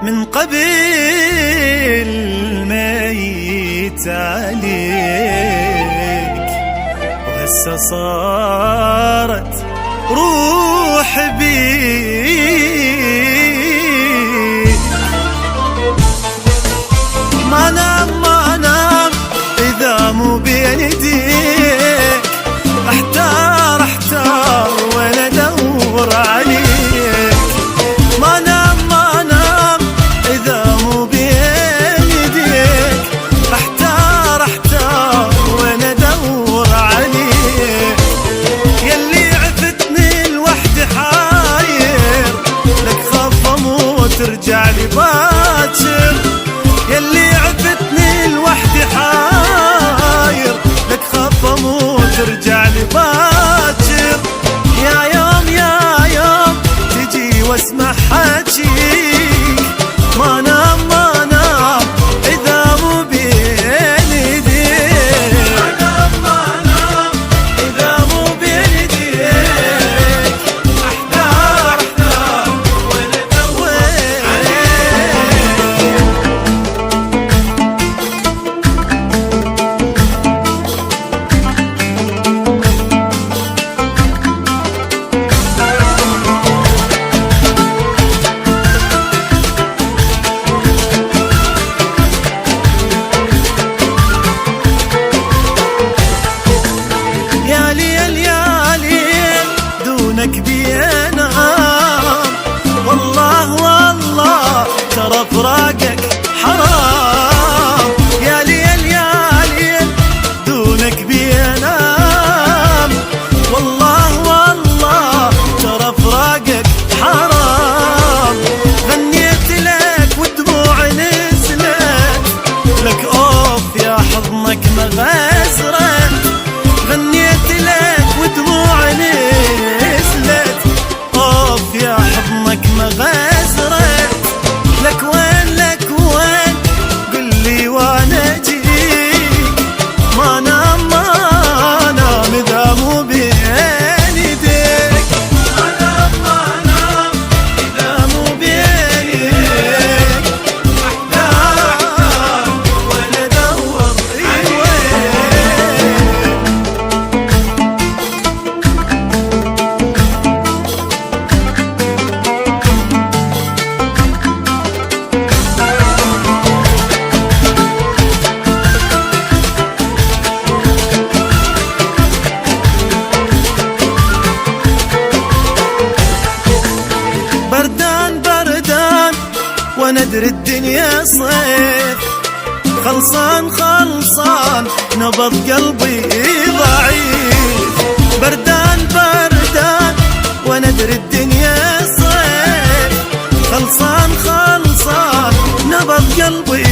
من قبل ميت عليك، وهسه صارت روح بيك. ما نام إذا مو بين يديك، احتار وانا ادور عليك. ما نام إذا مو بين يديك، احتار وانا ادور عليك. يلي عفتني لوحدي حاير، لك خاف اموت ارجع لي باكر. يلي عفتني لوحدي حاير، لك خاف اموت ارجع لي باكر. يا يوم تجي واسمع حكيك. ما نام إذا مو بين يديك. ما نام إذا مو بين يديك، احتار وانا ادور ترى فراقك حرام. يا ليل دونك بينام. والله ترى فراقك حرام. غنيت لك والدموع نزلت، لك اوف يا حضنك مغازرة. غنيت لك ودموع نزلت، اوف يا حضنك مغازرة. لك وين قل لي وانا اجيك. ما نام اذا مو بين يديك. ما نام اذا مو بين يديك، احتار وانا ادور بردان وانا ادري الدنيا صيف. خلصان نبض قلبي ضعيف. بردان وانا ادري الدنيا صيف. خلصان نبض قلبي